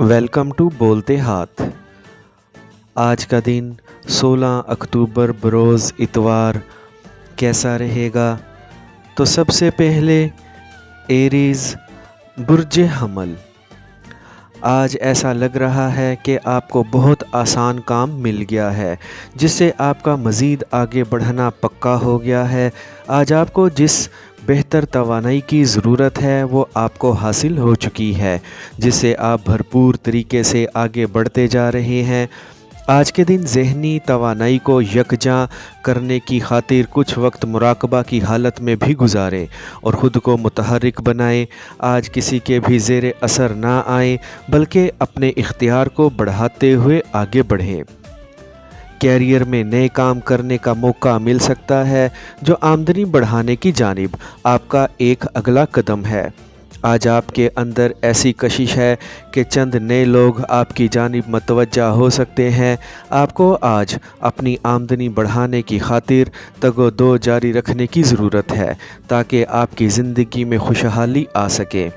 Welcome to बोलते हाथ। आज का दिन 16 अक्टूबर बरोज़ इतवार कैसा रहेगा? तो सबसे पहले एरीज़ बुर्ज हमल। आज ऐसा लग रहा है कि आपको बहुत आसान काम मिल गया है, जिससे आपका मज़ीद आगे बढ़ना पक्का हो गया है। आज आपको जिस बेहतर तवानाई की ज़रूरत है वो आपको हासिल हो चुकी है, जिससे आप भरपूर तरीके से आगे बढ़ते जा रहे हैं। आज के दिन ज़हनी तवानाई को यकजां करने की खातिर कुछ वक्त मुराकबा की हालत में भी गुजारें और ख़ुद को मुतहर्रिक बनाएं। आज किसी के भी ज़ेर असर ना आए, बल्कि अपने इख्तियार को बढ़ाते हुए आगे बढ़ें। कैरियर में नए काम करने का मौका मिल सकता है, जो आमदनी बढ़ाने की जानिब आपका एक अगला कदम है। आज आपके अंदर ऐसी कशिश है कि चंद नए लोग आपकी जानिब मतवज्जा हो सकते हैं। आपको आज अपनी आमदनी बढ़ाने की खातिर तगो-दो जारी रखने की ज़रूरत है, ताकि आपकी ज़िंदगी में खुशहाली आ सके।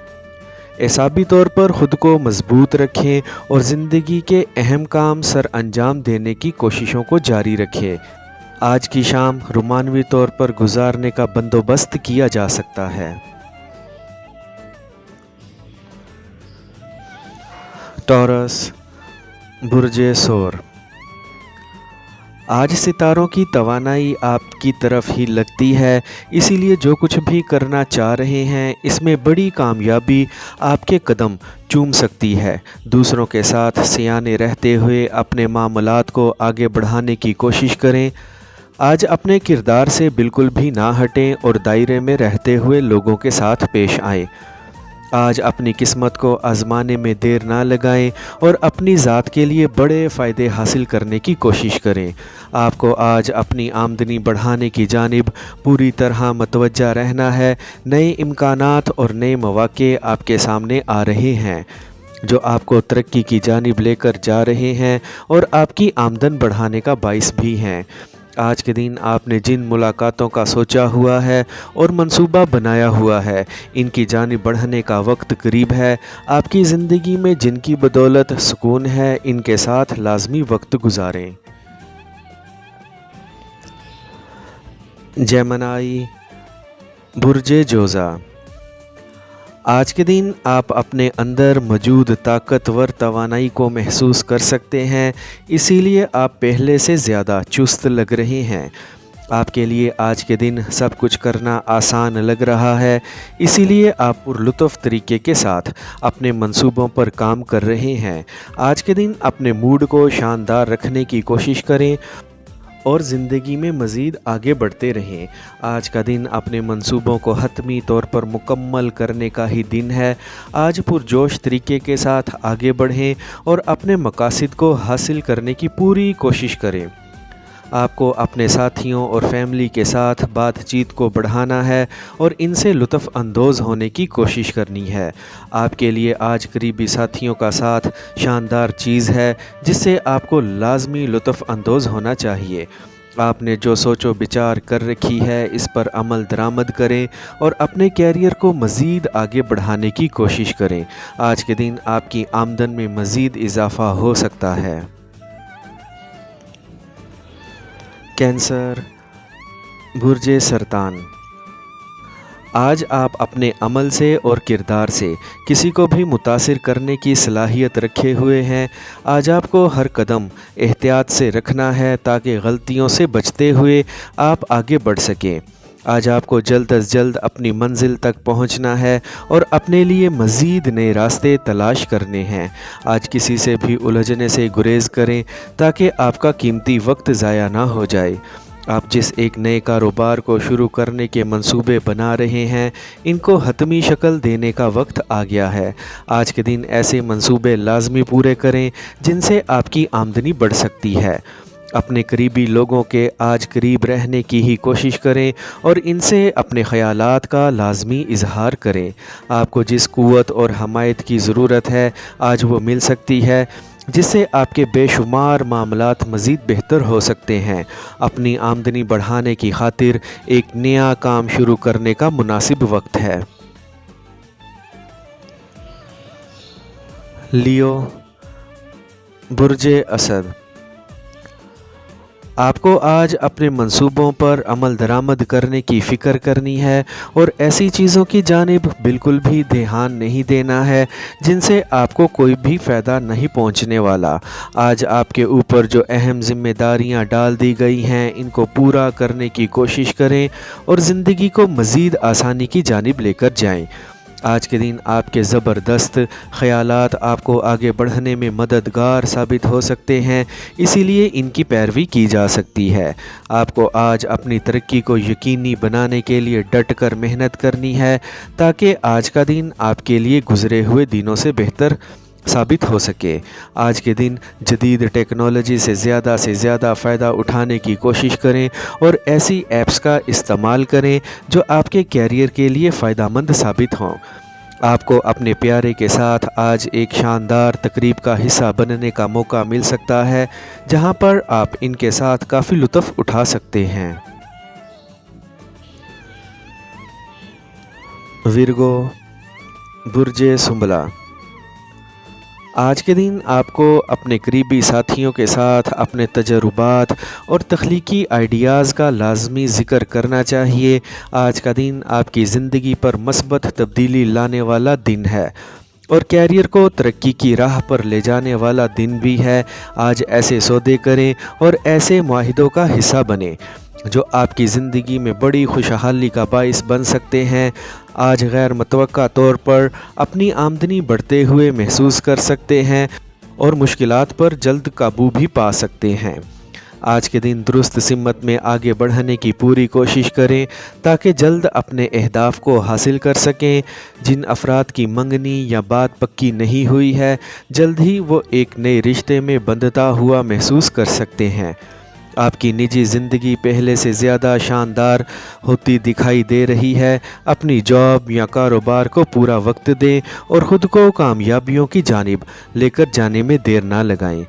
एहसाबी तौर पर ख़ुद को मजबूत रखें और ज़िंदगी के अहम काम सर अंजाम देने की कोशिशों को जारी रखें। आज की शाम रोमानवी तौर पर गुजारने का बंदोबस्त किया जा सकता है। टॉरस बुर्ज सोर। आज सितारों की तवानाई आपकी तरफ ही लगती है, इसीलिए जो कुछ भी करना चाह रहे हैं इसमें बड़ी कामयाबी आपके कदम चूम सकती है। दूसरों के साथ सियाने रहते हुए अपने मामलात को आगे बढ़ाने की कोशिश करें। आज अपने किरदार से बिल्कुल भी ना हटें और दायरे में रहते हुए लोगों के साथ पेश आएं। आज अपनी किस्मत को आजमाने में देर ना लगाएं और अपनी ज़ात के लिए बड़े फ़ायदे हासिल करने की कोशिश करें। आपको आज अपनी आमदनी बढ़ाने की जानिब पूरी तरह मतवज्जा रहना है। नए इम्कानात और नए मौक़े आपके सामने आ रहे हैं, जो आपको तरक्की की जानिब लेकर जा रहे हैं और आपकी आमदन बढ़ाने का बाइस भी हैं। आज के दिन आपने जिन मुलाकातों का सोचा हुआ है और मंसूबा बनाया हुआ है, इनकी जानिब बढ़ने का वक्त करीब है। आपकी ज़िंदगी में जिनकी बदौलत सुकून है, इनके साथ लाजमी वक्त गुजारें। जेमिनी बुर्ज जोज़ा। आज के दिन आप अपने अंदर मौजूद ताकतवर तवानाई को महसूस कर सकते हैं, इसीलिए आप पहले से ज़्यादा चुस्त लग रहे हैं। आपके लिए आज के दिन सब कुछ करना आसान लग रहा है, इसीलिए आप पुरलुत्फ़ तरीके के साथ अपने मंसूबों पर काम कर रहे हैं। आज के दिन अपने मूड को शानदार रखने की कोशिश करें और ज़िंदगी में मज़ीद आगे बढ़ते रहें। आज का दिन अपने मंसूबों को हतमी तौर पर मुकम्मल करने का ही दिन है। आज पुरजोश तरीके के साथ आगे बढ़ें और अपने मकासद को हासिल करने की पूरी कोशिश करें। आपको अपने साथियों और फैमिली के साथ बातचीत को बढ़ाना है और इनसे लुत्फ़ अंदोज़ होने की कोशिश करनी है। आपके लिए आज करीबी साथियों का साथ शानदार चीज़ है, जिससे आपको लाजमी लुत्फ़ अंदोज़ होना चाहिए। आपने जो सोचो विचार कर रखी है, इस पर अमल दरामद करें और अपने कैरियर को मज़ीद आगे बढ़ाने की कोशिश करें। आज के दिन आपकी आमदन में मज़ीद इजाफ़ा हो सकता है। कैंसर बुर्ज सरतान। आज आप अपने अमल से और किरदार से किसी को भी मुतासिर करने की सलाहियत रखे हुए हैं। आज आपको हर कदम एहतियात से रखना है, ताकि गलतियों से बचते हुए आप आगे बढ़ सकें। आज आपको जल्द अज जल्द अपनी मंजिल तक पहुंचना है और अपने लिए मज़ीद नए रास्ते तलाश करने हैं। आज किसी से भी उलझने से गुरेज करें, ताकि आपका कीमती वक्त ज़ाया ना हो जाए। आप जिस एक नए कारोबार को शुरू करने के मंसूबे बना रहे हैं, इनको हतमी शक्ल देने का वक्त आ गया है। आज के दिन ऐसे मंसूबे लाजमी पूरे करें जिनसे आपकी आमदनी बढ़ सकती है। अपने करीबी लोगों के आज करीब रहने की ही कोशिश करें और इनसे अपने ख़यालात का लाजमी इजहार करें। आपको जिस क़ुव्वत और हमायत की ज़रूरत है, आज वो मिल सकती है, जिससे आपके बेशुमार मामलात मज़ीद बेहतर हो सकते हैं। अपनी आमदनी बढ़ाने की खातिर एक नया काम शुरू करने का मुनासिब वक्त है। लियो, बुर्ज असद। आपको आज अपने मंसूबों पर अमल दरामद करने की फ़िक्र करनी है और ऐसी चीज़ों की जानिब बिल्कुल भी ध्यान नहीं देना है जिनसे आपको कोई भी फ़ायदा नहीं पहुंचने वाला। आज आपके ऊपर जो अहम ज़िम्मेदारियां डाल दी गई हैं इनको पूरा करने की कोशिश करें और ज़िंदगी को मज़ीद आसानी की जानिब लेकर जाएं। आज के दिन आपके ज़बरदस्त ख़यालात आपको आगे बढ़ने में मददगार साबित हो सकते हैं, इसीलिए इनकी पैरवी की जा सकती है। आपको आज अपनी तरक्की को यकीनी बनाने के लिए डट कर मेहनत करनी है ताकि आज का दिन आपके लिए गुज़रे हुए दिनों से बेहतर साबित हो सके। आज के दिन जदीद टेक्नोलॉजी से ज़्यादा फ़ायदा उठाने की कोशिश करें और ऐसी ऐप्स का इस्तेमाल करें जो आपके कैरियर के लिए फ़ायदेमंद साबित हों। आपको अपने प्यारे के साथ आज एक शानदार तकरीब का हिस्सा बनने का मौका मिल सकता है जहां पर आप इनके साथ काफ़ी लुत्फ़ उठा सकते हैं। विर्गो, बुर्ज सुंबला। आज के दिन आपको अपने करीबी साथियों के साथ अपने तजुर्बात और तख्लीकी आइडियाज़ का लाजमी ज़िक्र करना चाहिए। आज का दिन आपकी ज़िंदगी पर मस्बत तब्दीली लाने वाला दिन है और कैरियर को तरक्की की राह पर ले जाने वाला दिन भी है। आज ऐसे सौदे करें और ऐसे मुआहिदों का हिस्सा बने जो आपकी ज़िंदगी में बड़ी खुशहाली का बाइस बन सकते हैं। आज गैर मुतवक्का तौर पर अपनी आमदनी बढ़ते हुए महसूस कर सकते हैं और मुश्किलात पर जल्द काबू भी पा सकते हैं। आज के दिन दुरुस्त सिमत में आगे बढ़ने की पूरी कोशिश करें ताकि जल्द अपने अहदाफ को हासिल कर सकें। जिन अफराद की मंगनी या बात पक्की नहीं हुई है, जल्द ही वो एक नए रिश्ते में बंधता हुआ महसूस कर सकते हैं। आपकी निजी ज़िंदगी पहले से ज़्यादा शानदार होती दिखाई दे रही है। अपनी जॉब या कारोबार को पूरा वक्त दें और ख़ुद को कामयाबियों की जानिब लेकर जाने में देर ना लगाएं।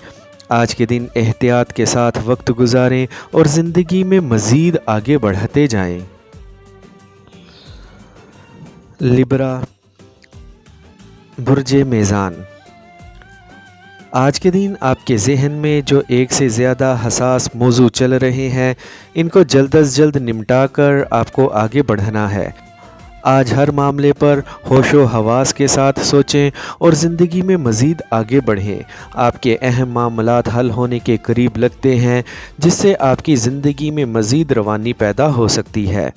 आज के दिन एहतियात के साथ वक्त गुजारें और ज़िंदगी में मज़ीद आगे बढ़ते जाएं। लिब्रा, बुर्ज मेज़ान। आज के दिन आपके जहन में जो एक से ज़्यादा हसास मौजू चल रहे हैं, इनको जल्द अज जल्द निपटा कर आपको आगे बढ़ना है। आज हर मामले पर होशो हवास के साथ सोचें और ज़िंदगी में मज़ीद आगे बढ़ें। आपके अहम मामलात हल होने के करीब लगते हैं जिससे आपकी ज़िंदगी में मज़ीद रवानी पैदा हो सकती है।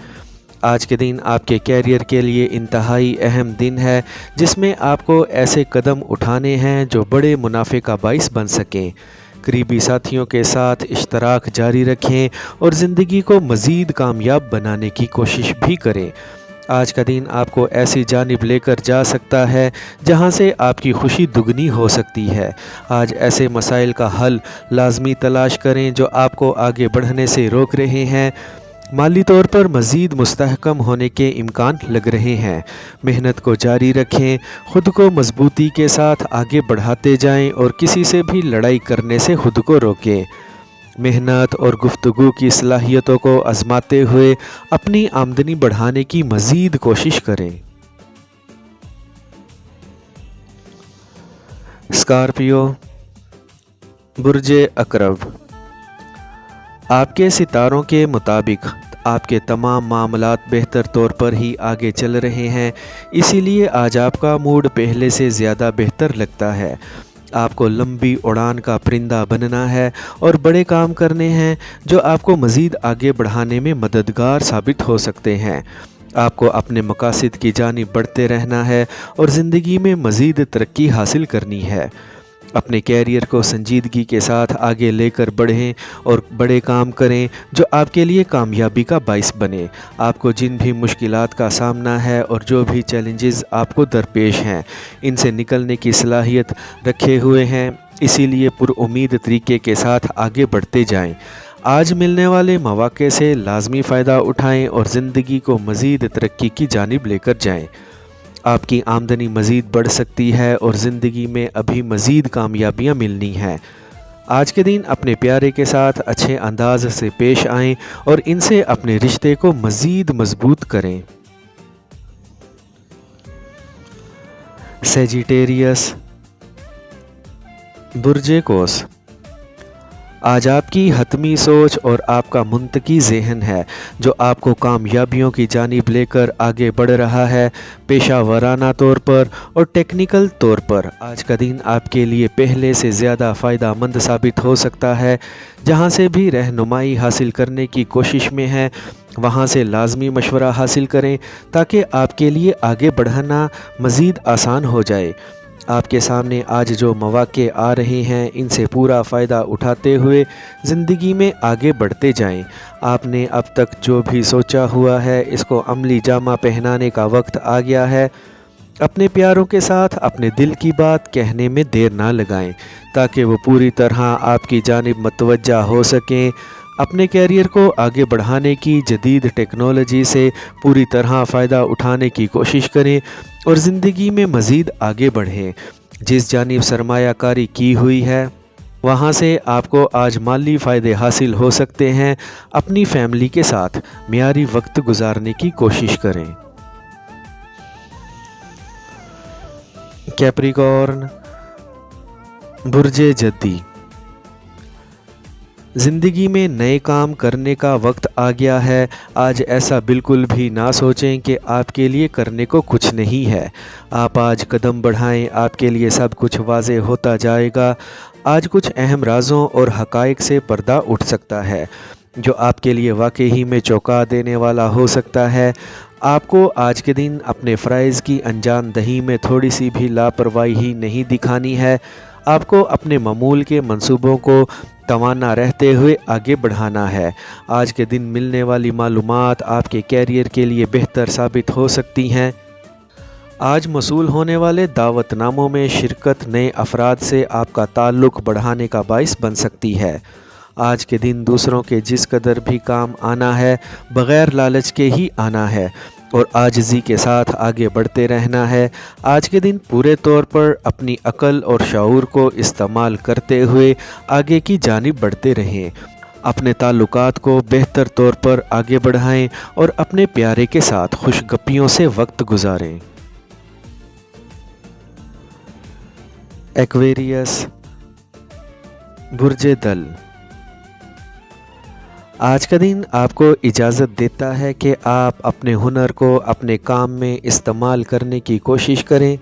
आज के दिन आपके कैरियर के लिए इंतहाई अहम दिन है जिसमें आपको ऐसे कदम उठाने हैं जो बड़े मुनाफे का बाइस बन सकें। करीबी साथियों के साथ इश्तराक जारी रखें और ज़िंदगी को मज़ीद कामयाब बनाने की कोशिश भी करें। आज का दिन आपको ऐसी जानिब लेकर जा सकता है जहां से आपकी खुशी दुगनी हो सकती है। आज ऐसे मसाइल का हल लाजमी तलाश करें जो आपको आगे बढ़ने से रोक रहे हैं। माली तौर पर मज़ीद मुस्तहकम होने के इम्कान लग रहे हैं। मेहनत को जारी रखें, ख़ुद को मजबूती के साथ आगे बढ़ाते जाएं और किसी से भी लड़ाई करने से ख़ुद को रोकें। मेहनत और गुफ्तगू की सलाहियतों को आजमाते हुए अपनी आमदनी बढ़ाने की मज़ीद कोशिश करें। स्कॉर्पियो, बुर्ज अकरब। आपके सितारों के मुताबिक आपके तमाम मामलात बेहतर तौर पर ही आगे चल रहे हैं, इसीलिए आज आपका मूड पहले से ज़्यादा बेहतर लगता है। आपको लंबी उड़ान का परिंदा बनना है और बड़े काम करने हैं जो आपको मज़ीद आगे बढ़ाने में मददगार साबित हो सकते हैं। आपको अपने मकासद की जानिब बढ़ते रहना है और ज़िंदगी में मज़ीद तरक्की हासिल करनी है। अपने कैरियर को संजीदगी के साथ आगे लेकर बढ़ें और बड़े काम करें जो आपके लिए कामयाबी का बाइस बने। आपको जिन भी मुश्किलात का सामना है और जो भी चैलेंजेस आपको दरपेश हैं, इनसे निकलने की सलाहियत रखे हुए हैं, इसीलिए पुरुम्मीद तरीके के साथ आगे बढ़ते जाएं। आज मिलने वाले मौके से लाजमी फ़ायदा उठाएं और ज़िंदगी को मज़ीद तरक्की की जानिब लेकर जाएं। आपकी आमदनी मज़ीद बढ़ सकती है और ज़िंदगी में अभी मज़ीद कामयाबियाँ मिलनी हैं। आज के दिन अपने प्यारे के साथ अच्छे अंदाज से पेश आएं और इनसे अपने रिश्ते को मज़ीद मजबूत करें। सेजिटेरियस, برج قوس، آج آپ کی حتمی سوچ اور آپ کا منطقی ذہن ہے جو آپ کو کامیابیوں کی جانب لے کر آگے بڑھ رہا ہے۔ پیشہ ورانہ طور پر اور ٹیکنیکل طور پر آج کا دن آپ کے لیے پہلے سے زیادہ فائدہ مند ثابت ہو سکتا ہے۔ جہاں سے بھی رہنمائی حاصل کرنے کی کوشش میں ہیں وہاں سے لازمی مشورہ حاصل کریں تاکہ آپ کے لیے آگے بڑھنا مزید آسان ہو جائے۔ آپ کے سامنے آج جو مواقع آ رہے ہیں ان سے پورا فائدہ اٹھاتے ہوئے زندگی میں آگے بڑھتے جائیں۔ آپ نے اب تک جو بھی سوچا ہوا ہے اس کو عملی جامہ پہنانے کا وقت آ گیا ہے۔ اپنے پیاروں کے ساتھ اپنے دل کی بات کہنے میں دیر نہ لگائیں تاکہ وہ پوری طرح آپ کی جانب متوجہ ہو سکیں۔ اپنے کیریئر کو آگے بڑھانے کی جدید ٹیکنالوجی سے پوری طرح فائدہ اٹھانے کی کوشش کریں اور زندگی میں مزید آگے بڑھیں۔ جس جانب سرمایہ کاری کی ہوئی ہے وہاں سے آپ کو آج مالی فائدے حاصل ہو سکتے ہیں۔ اپنی فیملی کے ساتھ معیاری وقت گزارنے کی کوشش کریں۔ کیپریکارن، برج جدی، زندگی میں نئے کام کرنے کا وقت آ گیا ہے۔ آج ایسا بالکل بھی نہ سوچیں کہ آپ کے لیے کرنے کو کچھ نہیں ہے۔ آپ آج قدم بڑھائیں، آپ کے لیے سب کچھ واضح ہوتا جائے گا۔ آج کچھ اہم رازوں اور حقائق سے پردہ اٹھ سکتا ہے جو آپ کے لیے واقعی میں چونکا دینے والا ہو سکتا ہے۔ آپ کو آج کے دن اپنے فرائض کی انجام دہی میں تھوڑی سی بھی لاپرواہی نہیں دکھانی ہے۔ آپ کو اپنے معمول کے منصوبوں کو توانا رہتے ہوئے آگے بڑھانا ہے۔ آج کے دن ملنے والی معلومات آپ کے کیریئر کے لیے بہتر ثابت ہو سکتی ہیں۔ آج موصول ہونے والے دعوت ناموں میں شرکت نئے افراد سے آپ کا تعلق بڑھانے کا باعث بن سکتی ہے۔ آج کے دن دوسروں کے جس قدر بھی کام آنا ہے بغیر لالچ کے ہی آنا ہے اور عاجزی کے ساتھ آگے بڑھتے رہنا ہے۔ آج کے دن پورے طور پر اپنی عقل اور شعور کو استعمال کرتے ہوئے آگے کی جانب بڑھتے رہیں۔ اپنے تعلقات کو بہتر طور پر آگے بڑھائیں اور اپنے پیارے کے ساتھ خوش گپیوں سے وقت گزاریں۔ ایکویریس، برج دل، آج کا دن آپ کو اجازت دیتا ہے کہ آپ اپنے ہنر کو اپنے کام میں استعمال کرنے کی کوشش کریں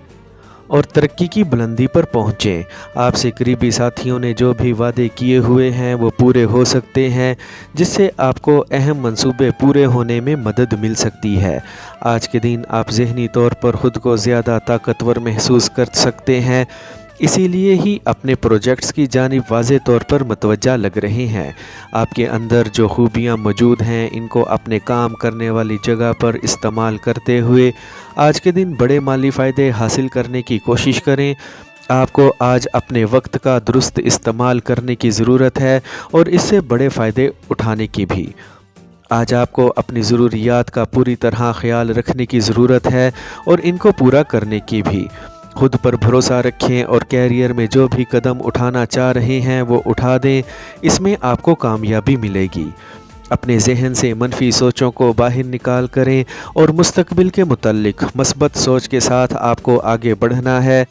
اور ترقی کی بلندی پر پہنچیں۔ آپ سے قریبی ساتھیوں نے جو بھی وعدے کیے ہوئے ہیں وہ پورے ہو سکتے ہیں جس سے آپ کو اہم منصوبے پورے ہونے میں مدد مل سکتی ہے۔ آج کے دن آپ ذہنی طور پر خود کو زیادہ طاقتور محسوس کر سکتے ہیں، اسی لیے ہی اپنے پروجیکٹس کی جانب واضح طور پر متوجہ لگ رہے ہیں۔ آپ کے اندر جو خوبیاں موجود ہیں ان کو اپنے کام کرنے والی جگہ پر استعمال کرتے ہوئے آج کے دن بڑے مالی فائدے حاصل کرنے کی کوشش کریں۔ آپ کو آج اپنے وقت کا درست استعمال کرنے کی ضرورت ہے اور اس سے بڑے فائدے اٹھانے کی بھی۔ آج آپ کو اپنی ضروریات کا پوری طرح خیال رکھنے کی ضرورت ہے اور ان کو پورا کرنے کی بھی۔ خود پر بھروسہ رکھیں اور کیریئر میں جو بھی قدم اٹھانا چاہ رہے ہیں وہ اٹھا دیں، اس میں آپ کو کامیابی ملے گی۔ اپنے ذہن سے منفی سوچوں کو باہر نکال کریں اور مستقبل کے متعلق مثبت سوچ کے ساتھ آپ کو آگے بڑھنا ہے۔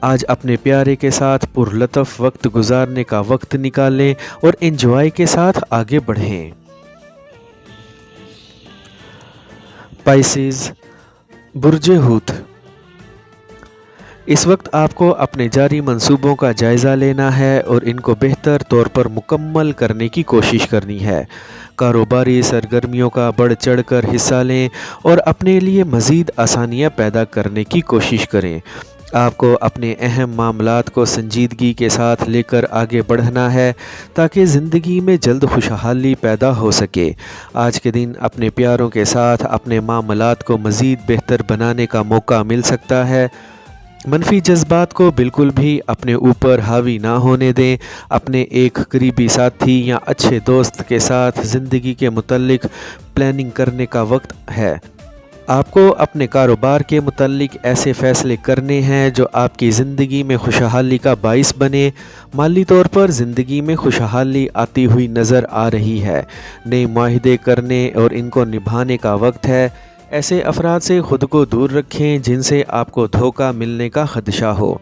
آج اپنے پیارے کے ساتھ پرلطف وقت گزارنے کا وقت نکالیں اور انجوائے کے ساتھ آگے بڑھیں۔ پائسیز، برج حوت، اس وقت آپ کو اپنے جاری منصوبوں کا جائزہ لینا ہے اور ان کو بہتر طور پر مکمل کرنے کی کوشش کرنی ہے۔ کاروباری سرگرمیوں کا بڑھ چڑھ کر حصہ لیں اور اپنے لیے مزید آسانیاں پیدا کرنے کی کوشش کریں۔ آپ کو اپنے اہم معاملات کو سنجیدگی کے ساتھ لے کر آگے بڑھنا ہے تاکہ زندگی میں جلد خوشحالی پیدا ہو سکے۔ آج کے دن اپنے پیاروں کے ساتھ اپنے معاملات کو مزید بہتر بنانے کا موقع مل سکتا ہے۔ منفی جذبات کو بالکل بھی اپنے اوپر حاوی نہ ہونے دیں۔ اپنے ایک قریبی ساتھی یا اچھے دوست کے ساتھ زندگی کے متعلق پلاننگ کرنے کا وقت ہے۔ آپ کو اپنے کاروبار کے متعلق ایسے فیصلے کرنے ہیں جو آپ کی زندگی میں خوشحالی کا باعث بنے۔ مالی طور پر زندگی میں خوشحالی آتی ہوئی نظر آ رہی ہے۔ نئے معاہدے کرنے اور ان کو نبھانے کا وقت ہے۔ ایسے افراد سے خود کو دور رکھیں جن سے آپ کو دھوکہ ملنے کا خدشہ ہو۔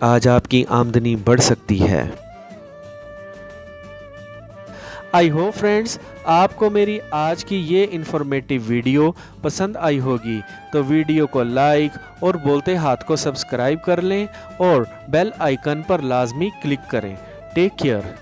آج آپ کی آمدنی بڑھ سکتی ہے۔ آئی ہوپ فرینڈز آپ کو میری آج کی یہ انفارمیٹیو ویڈیو پسند آئی ہوگی، تو ویڈیو کو لائک اور بولتے ہاتھ کو سبسکرائب کر لیں اور بیل آئیکن پر لازمی کلک کریں۔ Take care.